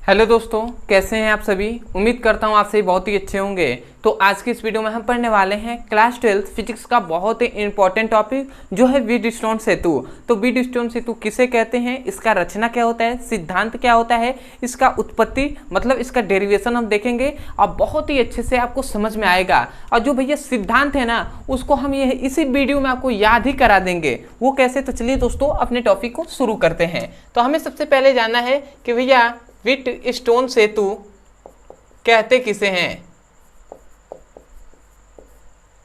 Hello दोस्तों, कैसे हैं आप सभी। उम्मीद करता हूं आप सभी बहुत ही अच्छे होंगे। तो आज की इस वीडियो में हम पढ़ने वाले हैं क्लास 12 फिजिक्स का बहुत ही इंपॉर्टेंट टॉपिक जो है व्हीटस्टोन सेतु। तो व्हीटस्टोन सेतु किसे कहते हैं, इसका रचना क्या होता है, सिद्धांत क्या होता है, इसका उत्पत्ति मतलब इसका डेरिवेशन हम देखेंगे और बहुत ही अच्छे से आपको समझ में आएगा। और जो भैया सिद्धांत है ना, उसको हम ये इसी वीडियो में आपको याद ही करा देंगे। वो कैसे, तो चलिए दोस्तों अपने टॉपिक को शुरू करते हैं। तो हमें सबसे पहले जानना है कि भैया व्हीटस्टोन सेतु कहते किसे हैं।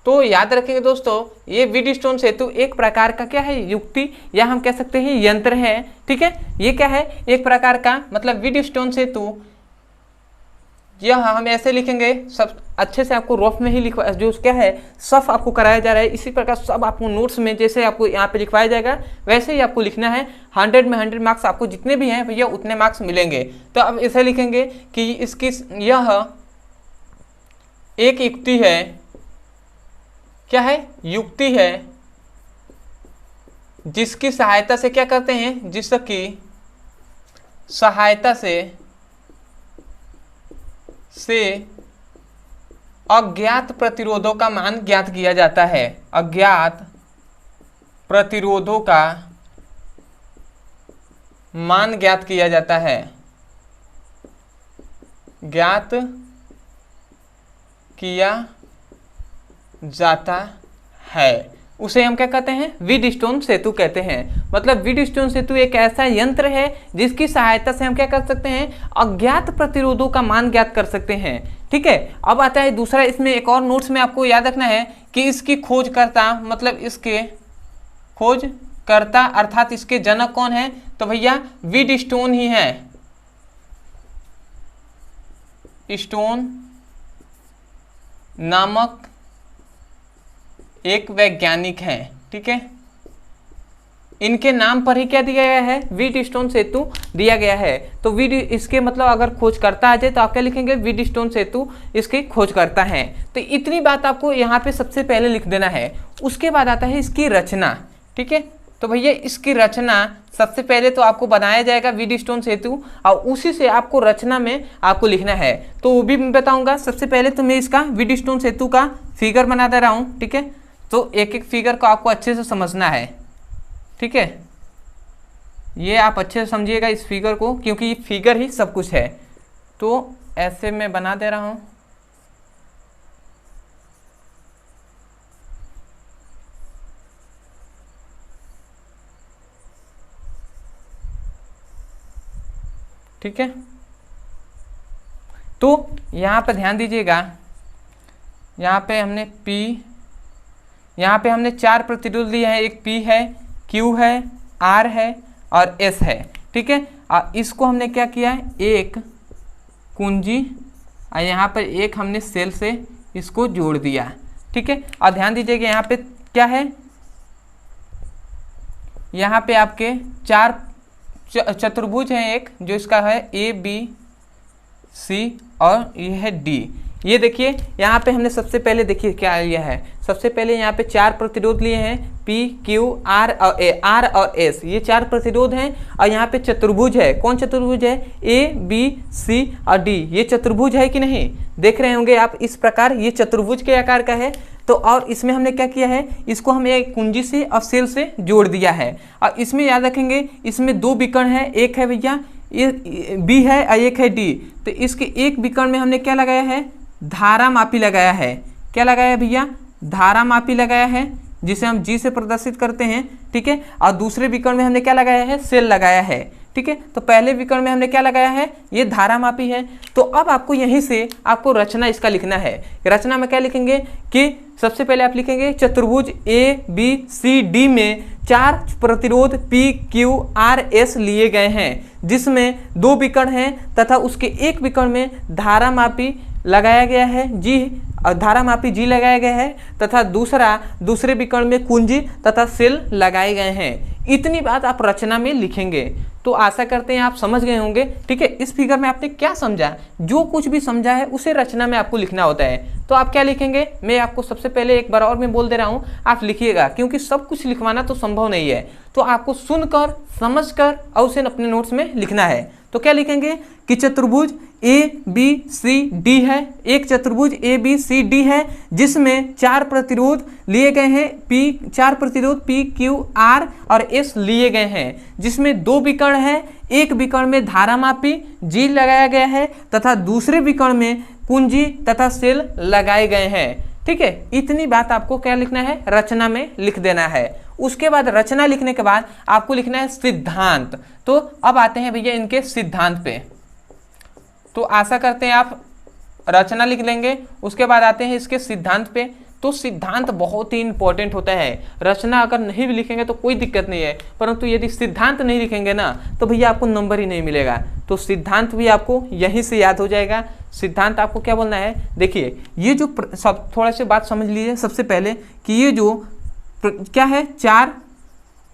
तो याद रखेंगे दोस्तों, ये व्हीटस्टोन सेतु एक प्रकार का क्या है, युक्ति या हम कह सकते हैं यंत्र है। ठीक है, ये क्या है, एक प्रकार का मतलब व्हीटस्टोन सेतु। यह हम ऐसे लिखेंगे, सब अच्छे से आपको रफ में ही लिखवा, जो क्या है सब आपको कराया जा रहा है। इसी प्रकार सब आपको नोट्स में जैसे आपको यहाँ पे लिखवाया जाएगा वैसे ही आपको लिखना है। 100 में 100 मार्क्स आपको जितने भी हैं भैया उतने मार्क्स मिलेंगे। तो अब ऐसे लिखेंगे कि इसकी यह एक युक्ति है, क्या है, युक्ति है, जिसकी सहायता से क्या करते हैं, जिसकी सहायता से अज्ञात प्रतिरोधों का मान ज्ञात किया जाता है। अज्ञात प्रतिरोधों का मान ज्ञात किया जाता है, ज्ञात किया जाता है, उसे हम क्या कहते हैं, व्हीटस्टोन सेतु कहते हैं। मतलब व्हीटस्टोन सेतु एक ऐसा यंत्र है जिसकी सहायता से हम क्या कर सकते हैं, अज्ञात प्रतिरोधों का मान ज्ञात कर सकते हैं। ठीक है, अब आता है दूसरा, इसमें एक और नोट्स में आपको याद रखना है कि इसकी खोजकर्ता मतलब इसके खोजकर्ता अर्थात इसके जनक कौन है, तो भैया व्हीटस्टोन ही है। स्टोन नामक एक वैज्ञानिक हैं। ठीक है, इनके नाम पर ही क्या दिया गया है, व्हीटस्टोन सेतु दिया गया है। तो इसके मतलब अगर खोजकर्ता आ जाए तो आप क्या लिखेंगे, व्हीटस्टोन सेतु इसके खोजकर्ता हैं। तो इतनी बात आपको यहाँ पे सबसे पहले लिख देना है। उसके बाद आता है इसकी रचना। ठीक है, तो भैया इसकी रचना सबसे पहले तो आपको बनाया जाएगा व्हीटस्टोन सेतु और उसी से आपको रचना में आपको लिखना है। तो वो भी मैं बताऊंगा। सबसे पहले तो मैं इसका व्हीटस्टोन सेतु का फिगर बना दे रहा हूँ। ठीक है, तो एक एक फिगर को आपको अच्छे से समझना है। ठीक है, ये आप अच्छे से समझिएगा इस फिगर को, क्योंकि ये फिगर ही सब कुछ है। तो ऐसे मैं बना दे रहा हूँ। ठीक है, तो यहाँ पे ध्यान दीजिएगा, यहाँ पे हमने यहाँ पे हमने 4 प्रतिरोध लिए हैं। एक P है, Q है, R है और S है। ठीक है, और इसको हमने क्या किया है, एक कुंजी और यहाँ पर एक हमने सेल से इसको जोड़ दिया। ठीक है, और ध्यान दीजिएगा यहाँ पे क्या है, यहाँ पे आपके 4 चतुर्भुज हैं, एक जो इसका है ABC और ये है D। ये देखिए यहाँ पे हमने सबसे पहले देखिए क्या लिया है, सबसे पहले यहाँ पे 4 प्रतिरोध लिए हैं, P, Q, R और S, ये 4 प्रतिरोध हैं। और यहाँ पे चतुर्भुज है, कौन चतुर्भुज है, ABC और D, ये चतुर्भुज है कि नहीं, देख रहे होंगे आप। इस प्रकार ये चतुर्भुज के आकार का है। तो और इसमें हमने क्या किया है, इसको हमें एक कुंजी से और सेल से जोड़ दिया है। और इसमें याद रखेंगे, इसमें 2 विकर्ण है, एक है भैया ये B है और एक है D। तो इसके एक विकर्ण में हमने क्या लगाया है, धारा मापी लगाया है। क्या लगाया है भैया, धारा मापी लगाया है, जिसे हम G से प्रदर्शित करते हैं। ठीक है, और दूसरे विकर्ण में हमने क्या लगाया है, सेल लगाया है। ठीक है, तो पहले विकर्ण में हमने क्या लगाया है, ये धारा मापी है। तो अब आपको यहीं से आपको रचना इसका लिखना है। रचना में क्या लिखेंगे कि सबसे पहले आप लिखेंगे चतुर्भुज ABCD में 4 प्रतिरोध P, Q, R, S लिए गए हैं, जिसमें 2 विकर्ण हैं तथा उसके एक विकर्ण में धारा मापी लगाया गया है G, धारा मापी G लगाया गया है तथा दूसरे विकर्ण में कुंजी तथा सेल लगाए गए हैं। इतनी बात आप रचना में लिखेंगे। तो आशा करते हैं आप समझ गए होंगे। ठीक है, इस फिगर में आपने क्या समझा, जो कुछ भी समझा है उसे रचना में आपको लिखना होता है। तो आप क्या लिखेंगे, मैं आपको सबसे पहले एक बार और मैं बोल दे रहा हूँ, आप लिखिएगा, क्योंकि सब कुछ लिखवाना तो संभव नहीं है। तो आपको सुनकर, समझकर और उसे अपने नोट्स में लिखना है। तो क्या लिखेंगे कि चतुर्भुज ABCD है, एक चतुर्भुज ABCD है जिसमें 4 प्रतिरोध लिए गए हैं, 4 प्रतिरोध PQR और S लिए गए हैं, जिसमें 2 विकर्ण है, एक विकर्ण में धारामापी G लगाया गया है तथा दूसरे विकर्ण में कुंजी तथा सेल लगाए गए हैं। ठीक है, इतनी बात आपको क्या लिखना है, रचना में लिख देना है। उसके बाद रचना लिखने के बाद आपको लिखना है सिद्धांत। तो अब आते हैं भैया इनके सिद्धांत पे। तो आशा करते हैं आप रचना लिख लेंगे, उसके बाद आते हैं इसके सिद्धांत पे। तो सिद्धांत बहुत ही इंपॉर्टेंट होता है, रचना अगर नहीं भी लिखेंगे तो कोई दिक्कत नहीं है, परंतु यदि सिद्धांत नहीं लिखेंगे ना तो भैया आपको नंबर ही नहीं मिलेगा। तो सिद्धांत भी आपको यहीं से याद हो जाएगा। सिद्धांत आपको क्या बोलना है, देखिए ये जो सब थोड़ा सी बात समझ लीजिए सबसे पहले कि ये जो क्या है,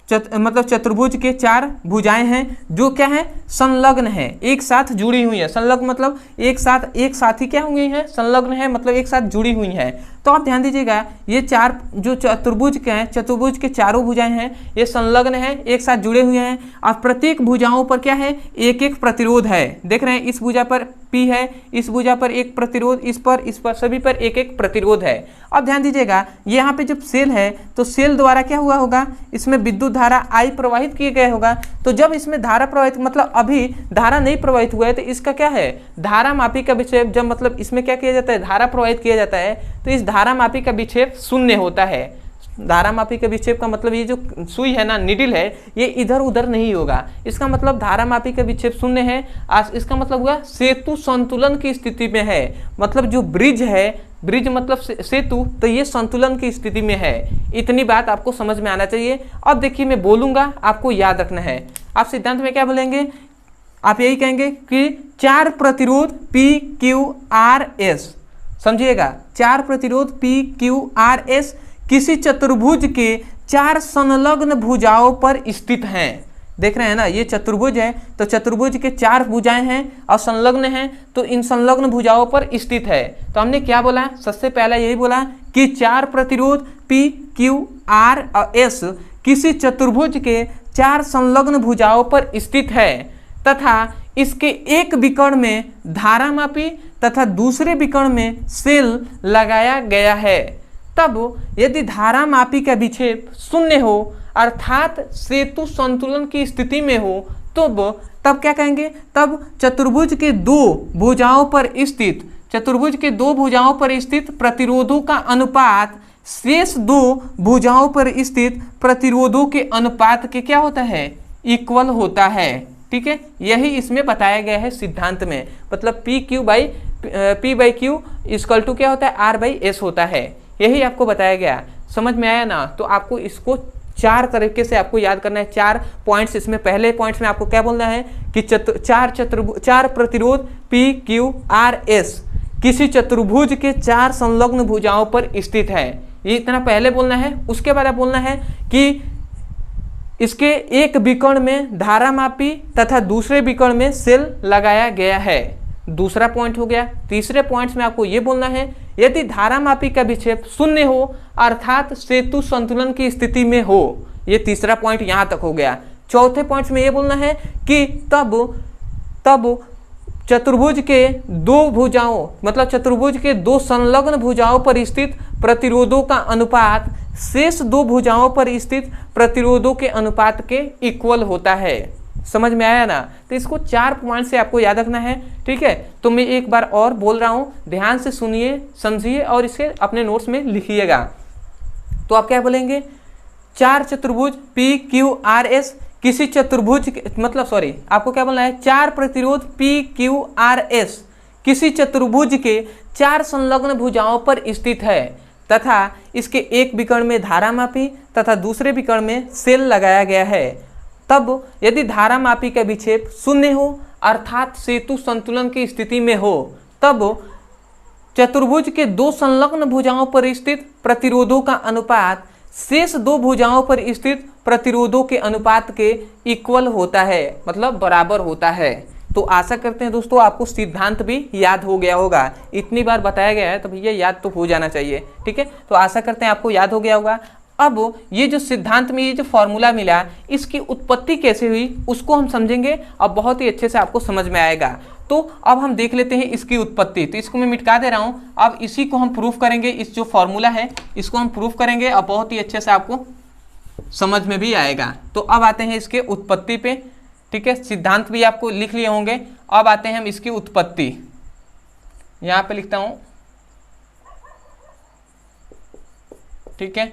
मतलब चतुर्भुज के 4 भुजाएं हैं जो क्या है, संलग्न है, एक साथ जुड़ी हुई है। संलग्न मतलब एक साथ ही क्या हुई है, संलग्न है मतलब एक साथ जुड़ी हुई है। तो आप ध्यान दीजिएगा, ये 4 जो चतुर्भुज के हैं, चतुर्भुज के चारों भुजाएं हैं, ये संलग्न है, एक साथ जुड़े हुए हैं और प्रत्येक भुजाओं पर क्या है, एक एक प्रतिरोध है। देख रहे हैं, इस भुजा पर P है, इस भुजा पर एक प्रतिरोध, इस पर सभी पर एक एक प्रतिरोध है। अब ध्यान दीजिएगा, यहाँ पे जब सेल है तो सेल द्वारा क्या हुआ होगा, इसमें विद्युत धारा I प्रवाहित किए गए होगा। तो जब इसमें धारा प्रवाहित मतलब अभी धारा नहीं प्रवाहित हुआ है तो इसका क्या है, धारा मापी का विक्षेप, जब मतलब इसमें क्या किया जाता है, धारा प्रवाहित किया जाता है तो इस धारा मापी का विक्षेप शून्य होता है। धारा मापी के विक्षेप का मतलब ये जो सुई है ना, निडिल है, ये इधर उधर नहीं होगा। इसका मतलब धारा मापी का विक्षेप शून्य है। इसका मतलब हुआ सेतु संतुलन की स्थिति में है, मतलब जो ब्रिज है, ब्रिज मतलब सेतु, तो ये संतुलन की स्थिति में है। इतनी बात आपको समझ में आना चाहिए। अब देखिए मैं बोलूंगा, आपको याद रखना है। आप सिद्धांत में क्या बोलेंगे, आप यही कहेंगे कि 4 प्रतिरोध PQRS, समझिएगा 4 प्रतिरोध PQRS किसी चतुर्भुज के 4 संलग्न भुजाओं पर स्थित हैं। देख रहे हैं ना, ये चतुर्भुज है तो चतुर्भुज के 4 भुजाएं हैं और संलग्न हैं, तो इन संलग्न भुजाओं पर स्थित है। तो हमने क्या बोला, सबसे पहला यही बोला कि 4 प्रतिरोध PQRS किसी चतुर्भुज के 4 संलग्न भुजाओं पर स्थित है तथा इसके एक विकर्ण में धारामापी तथा दूसरे विकर्ण में सेल लगाया गया है। तब यदि धारामापी का विक्षेप शून्य हो अर्थात सेतु संतुलन की स्थिति में हो तो तब क्या कहेंगे, तब चतुर्भुज के 2 भुजाओं पर स्थित प्रतिरोधों का अनुपात शेष 2 भुजाओं पर स्थित प्रतिरोधों के अनुपात के क्या होता है, इक्वल होता है। ठीक है, यही इसमें बताया गया है सिद्धांत में, मतलब P by Q equal to क्या होता है, R बाई S होता है। यही आपको बताया गया, समझ में आया ना। तो आपको इसको 4 तरीके से आपको याद करना है, 4 पॉइंट्स। इसमें पहले पॉइंट्स में आपको क्या बोलना है कि 4 प्रतिरोध PQRS किसी चतुर्भुज के 4 संलग्न भुजाओं पर स्थित है, ये इतना पहले बोलना है। उसके बाद आप बोलना है कि इसके एक विकर्ण में धारामापी तथा दूसरे विकर्ण में सेल लगाया गया है, दूसरा पॉइंट हो गया। तीसरे पॉइंट्स में आपको ये बोलना है यदि धारामापी का विक्षेप शून्य हो अर्थात सेतु संतुलन की स्थिति में हो, ये तीसरा पॉइंट यहाँ तक हो गया। चौथे पॉइंट्स में ये बोलना है कि तब चतुर्भुज के 2 भुजाओं मतलब चतुर्भुज के 2 संलग्न भुजाओं पर स्थित प्रतिरोधों का अनुपात शेष 2 भुजाओं पर स्थित प्रतिरोधों के अनुपात के इक्वल होता है। समझ में आया ना। तो इसको 4 पॉइंट से आपको याद रखना है। ठीक है, तो मैं एक बार और बोल रहा हूँ, ध्यान से सुनिए, समझिए और इसे अपने नोट्स में लिखिएगा। तो आप क्या बोलेंगे, 4 चतुर्भुज PQRS किसी चतुर्भुज आपको क्या बोलना है, 4 प्रतिरोध PQRS किसी चतुर्भुज के 4 संलग्न भुजाओं पर स्थित है तथा इसके एक विकर्ण में धारामापी तथा दूसरे विकर्ण में सेल लगाया गया है। तब यदि धारामापी का विक्षेप शून्य हो अर्थात सेतु संतुलन की स्थिति में हो, तब चतुर्भुज के 2 संलग्न भुजाओं पर स्थित प्रतिरोधों का अनुपात शेष 2 भुजाओं पर स्थित प्रतिरोधों के अनुपात के इक्वल होता है, मतलब बराबर होता है। तो आशा करते हैं दोस्तों आपको सिद्धांत भी याद हो गया होगा। इतनी बार बताया गया है तो भैया याद तो हो जाना चाहिए। ठीक है, तो आशा करते हैं आपको याद हो गया होगा। अब ये जो सिद्धांत में ये जो फॉर्मूला मिला, इसकी उत्पत्ति कैसे हुई उसको हम समझेंगे और बहुत ही अच्छे से आपको समझ में आएगा। तो अब हम देख लेते हैं इसकी उत्पत्ति। तो इसको मैं मिटा दे रहा हूँ। अब इसी को हम प्रूफ करेंगे, इस जो फॉर्मूला है इसको हम प्रूफ करेंगे और बहुत ही अच्छे से आपको समझ में भी आएगा। तो अब आते हैं इसके उत्पत्ति पे, ठीक है। सिद्धांत भी आपको लिख लिए होंगे। अब आते हैं हम इसकी उत्पत्ति, यहाँ पे लिखता हूँ, ठीक है,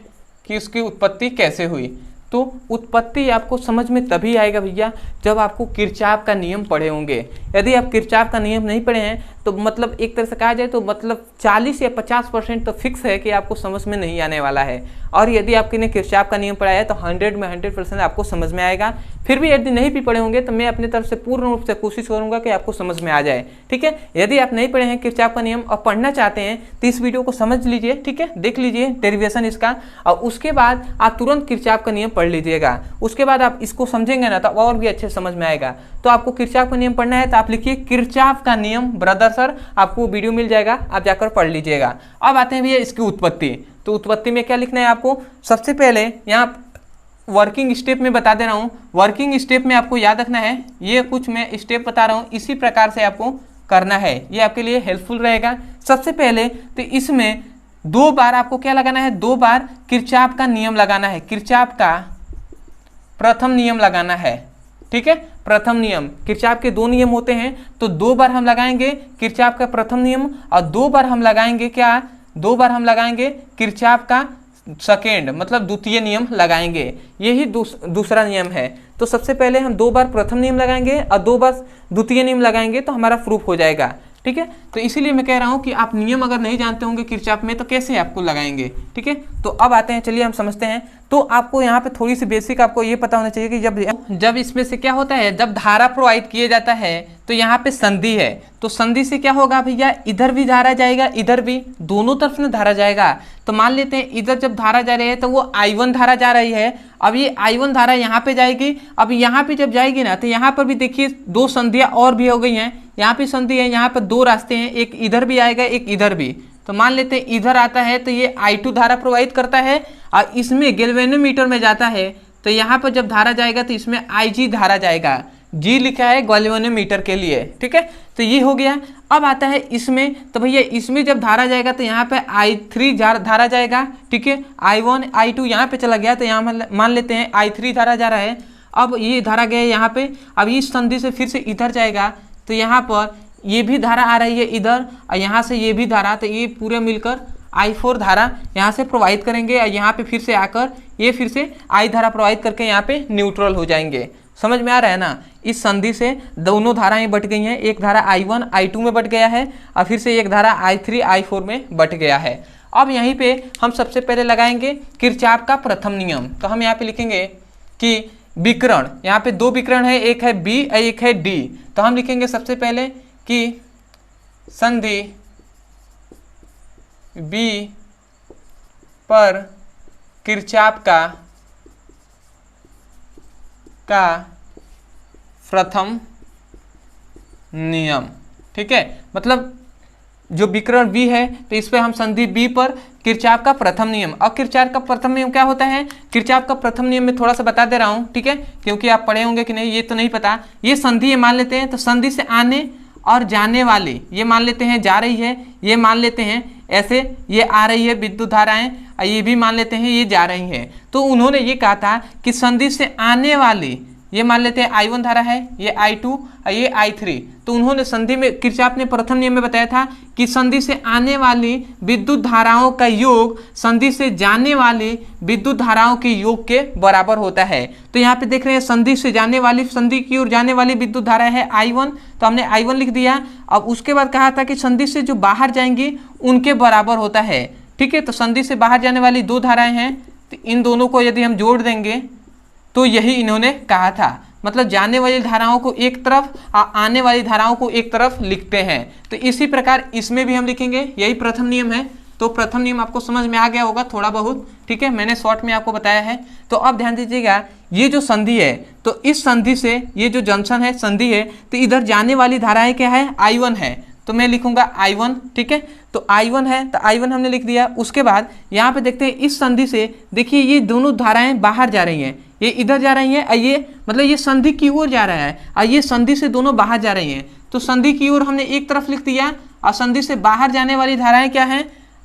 कि उसकी उत्पत्ति कैसे हुई। तो उत्पत्ति आपको समझ में तभी आएगा भैया जब आपको किरचॉफ का नियम पढ़े होंगे। यदि आप किरचॉफ का नियम नहीं पढ़े हैं तो मतलब एक तरह से कहा जाए तो मतलब 40 या 50% तो फिक्स है कि आपको समझ में नहीं आने वाला है। और यदि आपने किरचॉफ का नियम पढ़ा है तो 100 में 100% आपको समझ में आएगा। फिर भी यदि नहीं भी पढ़े होंगे तो मैं अपनी तरफ से पूर्ण रूप से कोशिश करूंगा कि आपको समझ में आ जाए, ठीक है। यदि आप नहीं पढ़े हैं किरचॉफ का नियम और पढ़ना चाहते हैं तो इस वीडियो को समझ लीजिए, ठीक है, देख लीजिए डेरिवेशन इसका, और उसके बाद आप तुरंत किरचॉफ का नियम पढ़ लीजिएगा। उसके बाद आप इसको समझेंगे ना तो और भी अच्छे समझ में आएगा। तो आपको किरचॉफ का नियम पढ़ना है तो आप लिखिए किरचॉफ का नियम ब्रदर सर, आपको वीडियो मिल जाएगा, आप जाकर पढ़ लीजिएगा। अब आते हैं भैया इसकी उत्पत्ति। तो उत्पत्ति में क्या लिखना है आपको, सबसे पहले यहाँ वर्किंग स्टेप में बता दे रहा हूँ। वर्किंग स्टेप में आपको याद रखना है, ये कुछ मैं स्टेप बता रहा हूँ, इसी प्रकार से आपको करना है, ये आपके लिए हेल्पफुल रहेगा। सबसे पहले तो इसमें 2 बार आपको क्या लगाना है, 2 बार किरचॉफ का नियम लगाना है, किरचॉफ का प्रथम नियम लगाना है, ठीक है। प्रथम नियम, किरचॉफ के 2 नियम होते हैं, तो 2 बार हम लगाएंगे किरचॉफ का प्रथम नियम और 2 बार हम लगाएंगे क्या, 2 बार हम लगाएंगे किरचॉफ का सेकेंड मतलब द्वितीय नियम लगाएंगे। यही दूसरा नियम है। तो सबसे पहले हम 2 बार प्रथम नियम लगाएंगे और 2 बार द्वितीय नियम लगाएंगे तो हमारा प्रूफ हो जाएगा, ठीक है। तो इसीलिए मैं कह रहा हूं कि आप नियम अगर नहीं जानते होंगे किरचॉफ में तो कैसे आपको लगाएंगे, ठीक है। तो अब आते हैं, चलिए हम समझते हैं। तो आपको यहाँ पे थोड़ी सी बेसिक आपको ये पता होना चाहिए कि जब इसमें से क्या होता है, जब धारा प्रोवाइड किए जाता है तो यहाँ पे संधि है, तो संधि से क्या होगा भैया, इधर भी धारा जाएगा, इधर भी, दोनों तरफ में धारा जाएगा। तो मान लेते हैं इधर जब धारा जा रही है तो वो I1 धारा जा रही है। अब ये I1 धारा यहाँ पे जाएगी। अब यहाँ पे जब जाएगी ना तो यहाँ पर भी देखिए 2 संधियाँ और भी हो गई हैं। यहाँ पे संधि है, यहाँ पर 2 रास्ते हैं, एक इधर भी आएगा, एक इधर भी। तो मान लेते हैं इधर आता है तो ये I2 धारा प्रोवाइड करता है और इसमें गैल्वेनोमीटर में जाता है तो यहाँ पर जब धारा जाएगा तो इसमें IG धारा जाएगा। G लिखा है गैल्वेनोमीटर के लिए, ठीक है। तो ये हो गया। अब आता है इसमें, तो भैया इसमें जब धारा जाएगा तो यहाँ पे I3 धारा जाएगा, ठीक है। I1 I2 यहाँ पे चला गया तो यहाँ मान लेते हैं I3 धारा जा रहा है। अब ये धारा गया यहाँ पे, अब इस संधि से फिर से इधर जाएगा तो यहाँ पर ये भी धारा आ रही है इधर और यहाँ से ये भी धारा, तो ये पूरे मिलकर I4 धारा यहाँ से प्रोवाइड करेंगे और यहाँ पे फिर से आकर ये फिर से I धारा प्रोवाइड करके यहाँ पे न्यूट्रल हो जाएंगे। समझ में आ रहा है ना। इस संधि से दोनों धाराएं बट गई हैं, एक धारा I1 I2 में बट गया है और फिर से एक धारा I3 I4 में बट गया है। अब यहीं पे हम सबसे पहले लगाएंगे किरचॉफ का प्रथम नियम। तो हम यहाँ पे लिखेंगे कि विकर्ण, यहाँ पे 2 विकर्ण है, एक है B और एक है D। तो हम लिखेंगे सबसे पहले कि संधि B पर किरचॉफ का प्रथम नियम, ठीक है। मतलब जो विकर्ण B है तो इस पे हम संधि B पर किरचॉफ का प्रथम नियम। और किरचॉफ का प्रथम नियम क्या होता है, किरचॉफ का प्रथम नियम में थोड़ा सा बता दे रहा हूँ, ठीक है, क्योंकि आप पढ़े होंगे कि नहीं ये तो नहीं पता। ये संधि ये मान लेते हैं, तो संधि से आने और जाने वाली, ये मान लेते हैं जा रही है, ये मान लेते हैं ऐसे ये आ रही है विद्युत धाराएं, और ये भी मान लेते हैं ये जा रही हैं। तो उन्होंने ये कहा था कि संधि से आने वाली, ये मान लेते हैं I1 धारा है, ये I2 और ये I3। तो उन्होंने संधि में किरचॉफ ने प्रथम नियम में बताया था कि संधि से आने वाली विद्युत धाराओं का योग संधि से जाने वाली विद्युत धाराओं के योग के बराबर होता है। तो यहाँ पे देख रहे हैं संधि से जाने वाली, संधि की ओर जाने वाली विद्युत धारा है I1, तो हमने I1 लिख दिया। अब उसके बाद कहा था कि संधि से जो बाहर जाएंगी उनके बराबर होता है, ठीक है। तो संधि से बाहर जाने वाली 2 धाराएं हैं, तो इन दोनों को यदि हम जोड़ देंगे तो यही इन्होंने कहा था। मतलब जाने वाली धाराओं को एक तरफ और आने वाली धाराओं को एक तरफ लिखते हैं। तो इसी प्रकार इसमें भी हम लिखेंगे, यही प्रथम नियम है। तो प्रथम नियम आपको समझ में आ गया होगा थोड़ा बहुत, ठीक है, मैंने शॉर्ट में आपको बताया है। तो अब ध्यान दीजिएगा, ये जो संधि है तो इस संधि से ये जो जंक्शन है संधि है, तो इधर जाने वाली धाराएं क्या है, I1 है। तो मैं लिखूंगा I1, ठीक है। तो I1 है तो I1 हमने लिख दिया। उसके बाद यहाँ पे देखते हैं इस संधि से, देखिए ये दोनों धाराएं बाहर जा रही हैं, ये इधर जा रही हैं और ये मतलब ये संधि की ओर जा रहा है और ये संधि से दोनों बाहर जा रही हैं। तो संधि की ओर हमने एक तरफ लिख दिया और संधि से बाहर जाने वाली धाराएं क्या हैं,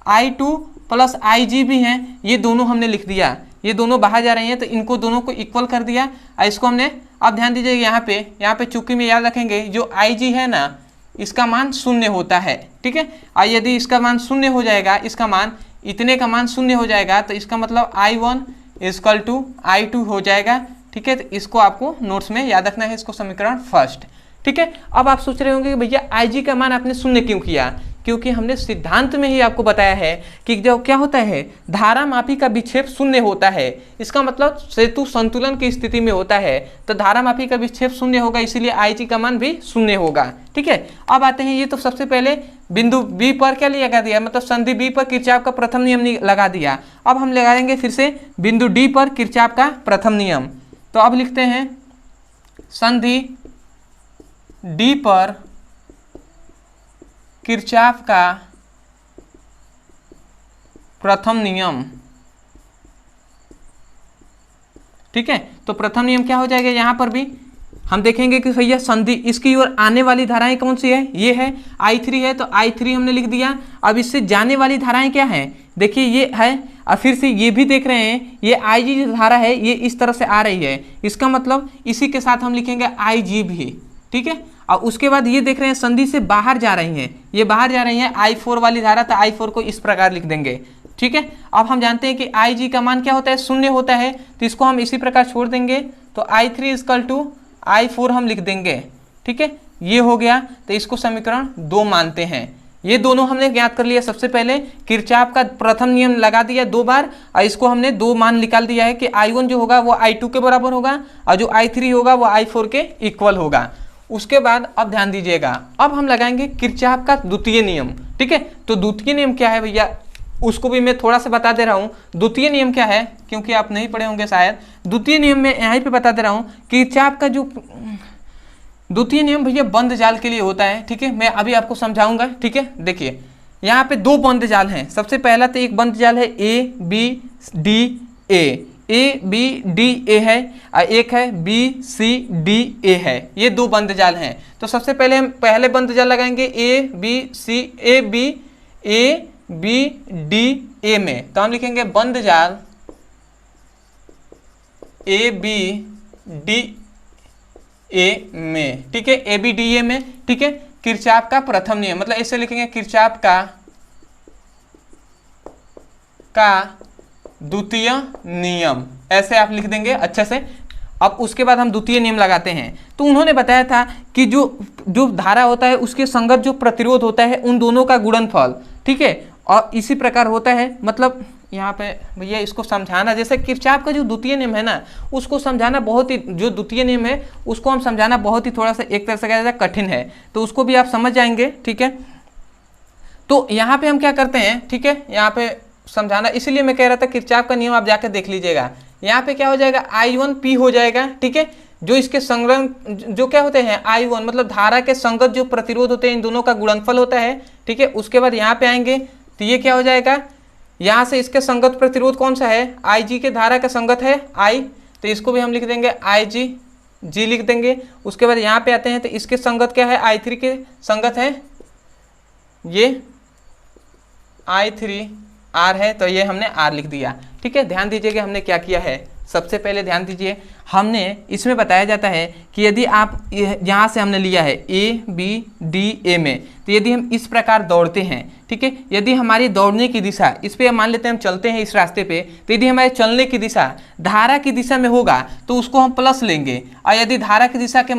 I2 प्लस IG भी हैं, ये दोनों हमने लिख दिया। ये दोनों बाहर जा रही हैं तो इनको दोनों को इक्वल कर दिया और इसको हमने, अब ध्यान दीजिए यहाँ पे चूंकि में याद रखेंगे जो IG है ना इसका मान 0 होता है, ठीक है। और यदि इसका मान 0 हो जाएगा, इसका मान इतने का मान 0 हो जाएगा तो इसका मतलब I1 इक्वल टू I2 हो जाएगा, ठीक है। तो इसको आपको नोट्स में याद रखना है, इसको समीकरण फर्स्ट, ठीक है। अब आप सोच रहे होंगे कि भैया IG का मान आपने 0 क्यों किया, क्योंकि हमने सिद्धांत में ही आपको बताया है कि जब क्या होता है धारा मापी का विक्षेप 0 होता है, इसका मतलब सेतु संतुलन की स्थिति में होता है तो धारा मापी का विक्षेप 0 होगा, इसीलिए IG का मान भी 0 होगा, ठीक है। अब आते हैं, ये तो सबसे पहले बिंदु B पर क्या लगा दिया, मतलब संधि B पर किरचॉफ का प्रथम नियम लगा दिया। अब हम लगाएंगे फिर से बिंदु D पर किरचॉफ का प्रथम नियम। तो अब लिखते हैं संधि D पर किरचॉफ का प्रथम नियम, ठीक है। तो प्रथम नियम क्या हो जाएगा, यहां पर भी हम देखेंगे कि भैया संधि इसकी ओर आने वाली धाराएं कौन सी है, ये है I3 है, तो I3 हमने लिख दिया। अब इससे जाने वाली धाराएं क्या हैं, देखिए ये है, और फिर से ये भी देख रहे हैं ये IG जो धारा है ये इस तरफ से आ रही है, इसका मतलब इसी के साथ हम लिखेंगे IG भी, ठीक है। और उसके बाद ये देख रहे हैं संधि से बाहर जा रही हैं, ये बाहर जा रही हैं I4 वाली धारा, तो I4 को इस प्रकार लिख देंगे, ठीक है। अब हम जानते हैं कि IG का मान क्या होता है, 0 होता है, तो इसको हम इसी प्रकार छोड़ देंगे। तो I3 इक्वल टू I4 हम लिख देंगे, ठीक है। ये हो गया, तो इसको समीकरण 2 मानते हैं। ये दोनों हमने ज्ञात कर लिया। सबसे पहले किरचॉफ का प्रथम नियम लगा दिया 2 बार और इसको हमने 2 मान निकाल दिया है कि I1 जो होगा वो I2 के बराबर होगा और जो I3 होगा वो I4 के इक्वल होगा। उसके बाद अब ध्यान दीजिएगा, अब हम लगाएंगे किरचॉफ का द्वितीय नियम, ठीक है। तो द्वितीय नियम क्या है भैया, उसको भी मैं थोड़ा सा बता दे रहा हूँ। द्वितीय नियम क्या है, क्योंकि आप नहीं पढ़े होंगे शायद, द्वितीय नियम में यहाँ पे बता दे रहा हूँ। किरचॉफ का जो द्वितीय नियम भैया बंद जाल के लिए होता है, ठीक है। मैं अभी आपको समझाऊंगा, ठीक है। देखिए यहाँ पे 2 बंद जाल हैं। सबसे पहला तो एक बंद जाल है ABDA है और एक है BCDA है, ये 2 बंद जाल हैं। तो सबसे पहले हम पहले बंद जाल लगाएंगे ABDA में, तो हम लिखेंगे बंद जाल ABDA में, ठीक है, ABDA में, ठीक है। किरचॉफ का प्रथम नियम, मतलब ऐसे लिखेंगे किरचॉफ का द्वितीय नियम, ऐसे आप लिख देंगे अच्छे से। अब उसके बाद हम द्वितीय नियम लगाते हैं। तो उन्होंने बताया था कि जो धारा होता है उसके संगत जो प्रतिरोध होता है उन दोनों का गुणनफल, ठीक है। और इसी प्रकार होता है, मतलब यहाँ पे भैया इसको समझाना, जैसे किरचॉफ का जो द्वितीय नियम है ना उसको समझाना बहुत ही, जो द्वितीय नियम है उसको हम समझाना बहुत ही थोड़ा सा एक तरह से कहा जाता है कठिन है, तो उसको भी आप समझ जाएंगे, ठीक है। तो यहाँ पे हम क्या करते हैं, ठीक है, यहाँ पे समझाना, इसीलिए मैं कह रहा था किरचॉफ का नियम आप जाकर देख लीजिएगा। यहाँ पे क्या हो जाएगा, I1P हो जाएगा, ठीक है। जो इसके संलग्न जो क्या होते हैं I1 मतलब धारा के संगत जो प्रतिरोध होते हैं इन दोनों का गुणनफल होता है, ठीक है। उसके बाद यहाँ पे आएंगे तो ये क्या हो जाएगा, यहाँ से इसके संगत प्रतिरोध कौन सा है, IG के धारा का संगत है I, तो इसको भी हम लिख देंगे IG लिख देंगे। उसके बाद यहाँ पे आते हैं तो इसके संगत क्या है, I3 के संगत है ये I3R है, तो ये हमने R लिख दिया, ठीक है। ध्यान दीजिएगा हमने क्या किया है, सबसे पहले ध्यान दीजिए, हमने इसमें बताया जाता है कि यदि आप यहाँ से हमने लिया है ABDA में, तो यदि हम इस प्रकार दौड़ते हैं, ठीक है, यदि हमारी दौड़ने की दिशा इस पे मान लेते हैं हम चलते हैं इस रास्ते पे, तो यदि हमारे चलने की दिशा धारा की दिशा में होगा तो उसको हम प्लस लेंगे, और यदि धारा की दिशा के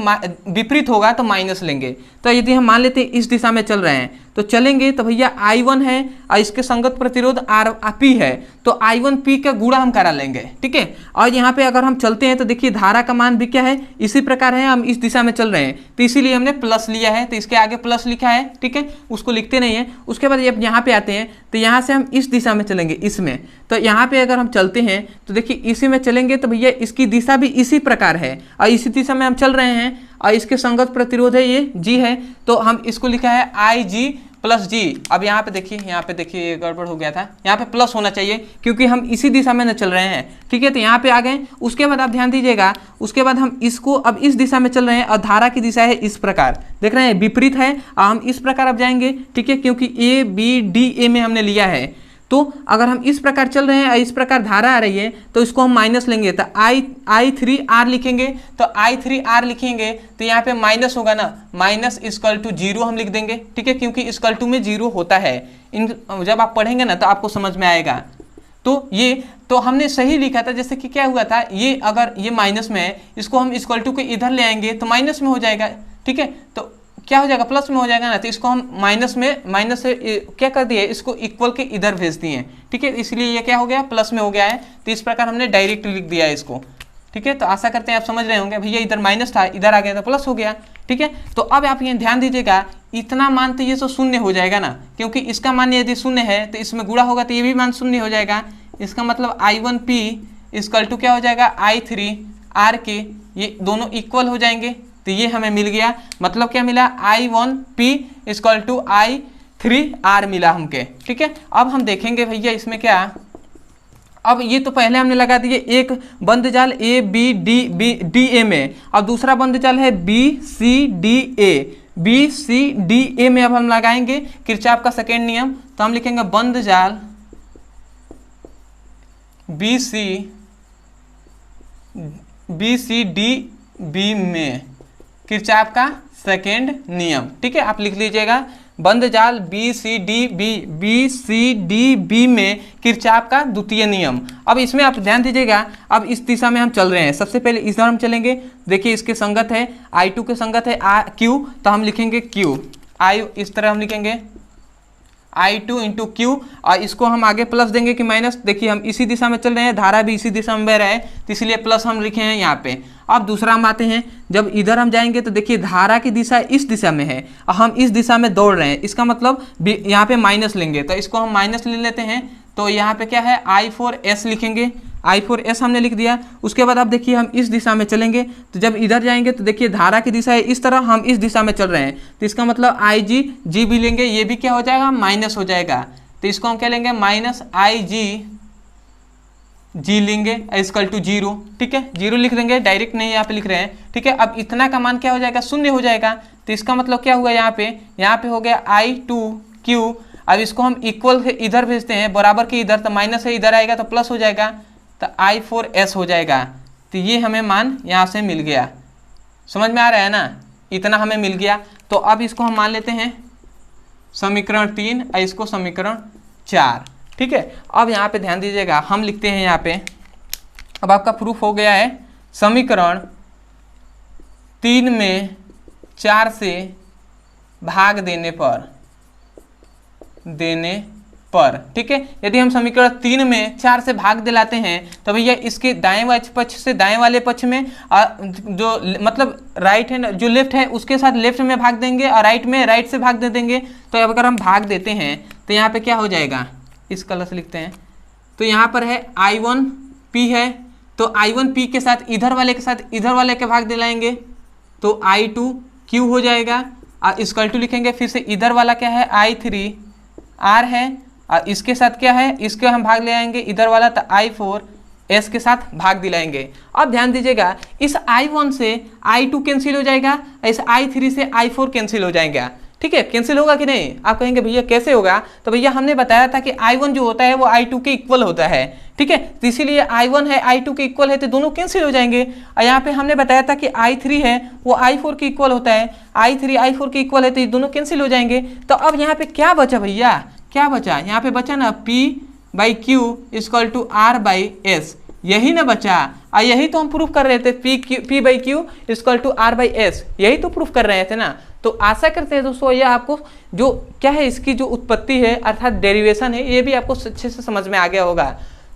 विपरीत होगा तो माइनस लेंगे। तो यदि हम मान लेते हैं इस दिशा में चल रहे हैं तो चलेंगे तो भैया I1 है और इसके संगत प्रतिरोध RP है, तो I1P का गुणा हम करा लेंगे, ठीक है। और यहाँ पे अगर हम चलते हैं तो देखिए देखिए धारा का मान भी क्या है, इसी प्रकार है, हम इस दिशा में चल रहे हैं तो इसीलिए हमने प्लस लिया है, तो इसके आगे प्लस लिखा है, ठीक है, उसको लिखते नहीं है। उसके बाद जब यहाँ पे आते हैं तो यहाँ से हम इस दिशा में चलेंगे, इसमें, तो यहाँ पे अगर हम चलते हैं तो देखिए इसी में चलेंगे तो भैया इसकी दिशा भी इसी प्रकार है और इसी दिशा में हम चल रहे हैं और इसके संगत प्रतिरोध है ये जी है, तो हम इसको लिखा है आई जी प्लस जी। अब यहाँ पे देखिए ये गड़बड़ हो गया था, यहाँ पे प्लस होना चाहिए क्योंकि हम इसी दिशा में न चल रहे हैं, ठीक है, तो यहाँ पे आ गए। उसके बाद आप ध्यान दीजिएगा, उसके बाद हम इसको अब इस दिशा में चल रहे हैं और धारा की दिशा है इस प्रकार, देख रहे हैं विपरीत है, हम इस प्रकार अब जाएंगे, ठीक है, क्योंकि ए बी डी ए में हमने लिया है। तो अगर हम इस प्रकार चल रहे हैं और इस प्रकार धारा आ रही है तो इसको हम माइनस लेंगे, तो I3R लिखेंगे, तो I3R लिखेंगे तो यहाँ पे माइनस होगा ना, माइनस इक्वल टू 0 हम लिख देंगे, ठीक है, क्योंकि इक्वल टू में 0 होता है, जब आप पढ़ेंगे ना तो आपको समझ में आएगा। तो ये तो हमने सही लिखा था, जैसे कि क्या हुआ था, ये अगर ये माइनस में है, इसको हम इक्वल टू के इधर ले आएंगे तो माइनस में हो जाएगा, ठीक है, तो क्या हो जाएगा, प्लस में हो जाएगा ना, तो इसको हम माइनस से क्या कर दिए, इसको इक्वल के इधर भेज दिए, ठीक है, इसलिए ये क्या हो गया, प्लस में हो गया है। तो इस प्रकार हमने डायरेक्ट लिख दिया है इसको, ठीक है। तो आशा करते हैं आप समझ रहे होंगे, भैया इधर माइनस था, इधर आ गया तो प्लस हो गया, ठीक है। तो अब आप ये ध्यान दीजिएगा, इतना मान तो ये तो शून्य हो जाएगा ना, क्योंकि इसका मान यदि शून्य है तो इसमें गुणा होगा तो ये भी मान शून्य हो जाएगा। इसका मतलब I1P इक्वल टू क्या हो जाएगा, I3R के, ये दोनों इक्वल हो जाएंगे, तो ये हमें मिल गया। मतलब क्या मिला, I1P इक्वल टू I3R मिला हमके, ठीक है। अब हम देखेंगे भैया इसमें क्या, अब ये तो पहले हमने लगा दिए एक बंद जाल A B D A में, अब दूसरा बंद जाल है B C D A में। अब हम लगाएंगे किरचॉफ का सेकेंड नियम, तो हम लिखेंगे बंद जाल B C D B में किरचॉफ का सेकेंड नियम, ठीक है, आप लिख लीजिएगा बंद जाल B C D B में किरचॉफ का द्वितीय नियम। अब इसमें आप ध्यान दीजिएगा, अब इस दिशा में हम चल रहे हैं, सबसे पहले इस तरह हम चलेंगे, देखिए इसके संगत है I2 के संगत है Q, तो हम लिखेंगे Q, इस तरह हम लिखेंगे I2 इंटू Q, और इसको हम आगे प्लस देंगे कि माइनस, देखिए हम इसी दिशा में चल रहे हैं, धारा भी इसी दिशा में बह रहा है, तो इसलिए प्लस हम लिखे हैं यहाँ पे। अब दूसरा हम आते हैं, जब इधर हम जाएंगे तो देखिए धारा की दिशा इस दिशा में है और हम इस दिशा में दौड़ रहे हैं, इसका मतलब यहाँ पे माइनस लेंगे, तो इसको हम माइनस ले लेते हैं, तो यहाँ पे क्या है I4S लिखेंगे, I4S हमने लिख दिया। उसके बाद आप देखिए हम इस दिशा में चलेंगे, तो जब इधर जाएंगे तो देखिए धारा की दिशा है इस तरह, हम इस दिशा में चल रहे हैं, तो इसका मतलब IG भी लेंगे, ये भी क्या हो जाएगा, माइनस हो जाएगा, तो इसको हम क्या लेंगे, माइनस IG लेंगे इक्वल टू 0, ठीक है, 0 लिख देंगे, डायरेक्ट नहीं यहाँ पे लिख रहे हैं, ठीक है। अब इतना का मान क्या हो जाएगा, शून्य हो जाएगा, तो इसका मतलब क्या हुआ, यहाँ पे हो गया I2Q। अब इसको हम इक्वल के इधर भेजते हैं, बराबर के इधर, तो माइनस है इधर आएगा तो प्लस हो जाएगा, तो I4S हो जाएगा। तो ये हमें मान यहाँ से मिल गया, समझ में आ रहा है ना, इतना हमें मिल गया। तो अब इसको हम मान लेते हैं समीकरण 3 और इसको समीकरण 4, ठीक है। अब यहाँ पे ध्यान दीजिएगा, हम लिखते हैं यहाँ पे, अब आपका प्रूफ हो गया है, समीकरण 3 में 4 से भाग देने पर, ठीक है। यदि हम समीकरण 3 में 4 से भाग दिलाते हैं तो भैया इसके दाएं पक्ष से दाएं वाले पक्ष में जो मतलब राइट है, जो लेफ्ट है उसके साथ लेफ्ट में भाग देंगे और राइट में राइट से भाग दे देंगे। तो अगर हम भाग देते हैं तो यहाँ पे क्या हो जाएगा, इस कलर से लिखते हैं, तो यहाँ पर है I1P है, तो I1P के साथ इधर वाले के भाग दिलाएंगे तो I2Q हो जाएगा, और इक्वल टू लिखेंगे, फिर से इधर वाला क्या है I3R है, और इसके साथ क्या है, इसके हम भाग ले आएंगे इधर वाला, तो I4S के साथ भाग दिलाएंगे। अब ध्यान दीजिएगा, इस I1 से I2 कैंसिल हो जाएगा, इस I3 से I4 कैंसिल हो जाएगा, ठीक है, कैंसिल होगा कि नहीं। आप कहेंगे भैया कैसे होगा, तो भैया हमने बताया था कि I1 जो होता है वो I2 के इक्वल होता है, ठीक है, तो इसीलिए I1 है I2 के इक्वल है, तो दोनों कैंसिल हो जाएंगे। और यहाँ पे हमने बताया था कि I3 है वो I4 के इक्वल होता है, I3 I4 के इक्वल है, तो ये दोनों कैंसिल हो जाएंगे। तो अब यहाँ पे क्या बचा भैया, क्या बचा, यहाँ पे बचा ना P/Q इक्वल टू R/S, यही ना बचा, और यही तो हम प्रूफ कर रहे थे, P/Q इक्वल टू R/S, यही तो प्रूफ कर रहे थे ना। तो आशा करते हैं दोस्तों ये आपको जो क्या है, इसकी जो उत्पत्ति है अर्थात डेरिवेशन है, ये भी आपको अच्छे से समझ में आ गया होगा।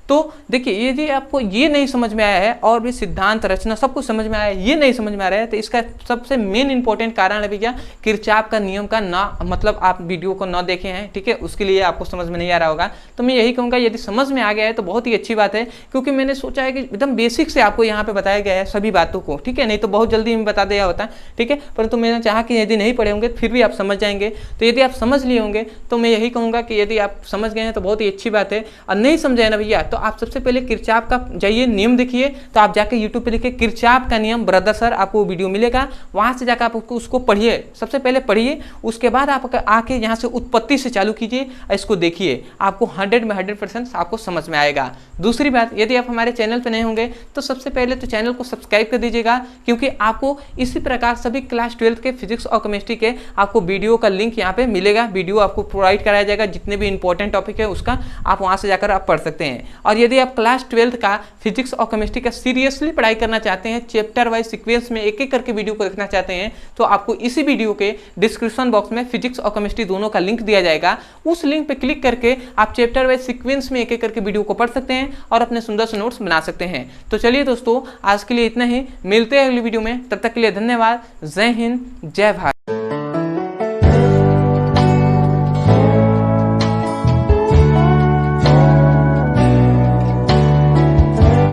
तो तो देखिए यदि आपको ये नहीं समझ में आया है और भी सिद्धांत रचना सब कुछ समझ में आया है, ये नहीं समझ में आ रहा है, तो इसका सबसे मेन इंपॉर्टेंट कारण है भैया किरचॉफ का नियम का ना मतलब आप वीडियो को ना देखे हैं, ठीक है, उसके लिए आपको समझ में नहीं आ रहा होगा। तो मैं यही कहूँगा यदि समझ में आ गया है तो बहुत ही अच्छी बात है, क्योंकि मैंने सोचा है कि एकदम बेसिक से आपको यहाँ पे बताया गया है सभी बातों को, ठीक है, नहीं तो बहुत जल्दी में बता दिया होता, ठीक है, परंतु मैंने चाहा कि यदि नहीं पढ़े होंगे फिर भी आप समझ जाएंगे। तो यदि आप समझ लिए होंगे तो मैं यही कहूँगा कि यदि आप समझ गए हैं तो बहुत ही अच्छी बात है, और नहीं समझे ना भैया तो आप सबसे पहले किरचॉफ का जाइए नियम देखिए, तो आप जाके यूट्यूब पे लिखिए किरचॉफ का नियम ब्रदर सर, आपको वीडियो मिलेगा, वहाँ से जाकर आप उसको पढ़िए, सबसे पहले पढ़िए, उसके बाद आप आके यहाँ से उत्पत्ति से चालू कीजिए, इसको देखिए, आपको 100 में 100% आपको समझ में आएगा। दूसरी बात, यदि आप हमारे चैनल पे नए होंगे तो सबसे पहले तो चैनल को सब्सक्राइब कर दीजिएगा, क्योंकि आपको इसी प्रकार सभी क्लास 12 के फिजिक्स और केमिस्ट्री के आपको वीडियो का लिंक यहाँ पे मिलेगा, वीडियो आपको प्रोवाइड कराया जाएगा, जितने भी इंपॉर्टेंट टॉपिक है उसका आप वहाँ से जाकर आप पढ़ सकते हैं। और यदि आप क्लास 12 का फिजिक्स और केमिस्ट्री का सीरियसली पढ़ाई करना चाहते हैं, चैप्टर वाइज सीक्वेंस में एक एक करके वीडियो को देखना चाहते हैं, तो आपको इसी वीडियो के डिस्क्रिप्शन बॉक्स में फिजिक्स और केमिस्ट्री दोनों का लिंक दिया जाएगा, उस लिंक पे क्लिक करके आप चैप्टर वाइज सीक्वेंस में एक एक करके वीडियो को पढ़ सकते हैं और अपने सुंदर से नोट्स बना सकते हैं। तो चलिए दोस्तों, आज के लिए इतना ही, मिलते हैं अगली वीडियो में, तब तक के लिए धन्यवाद। जय हिंद, जय भारत।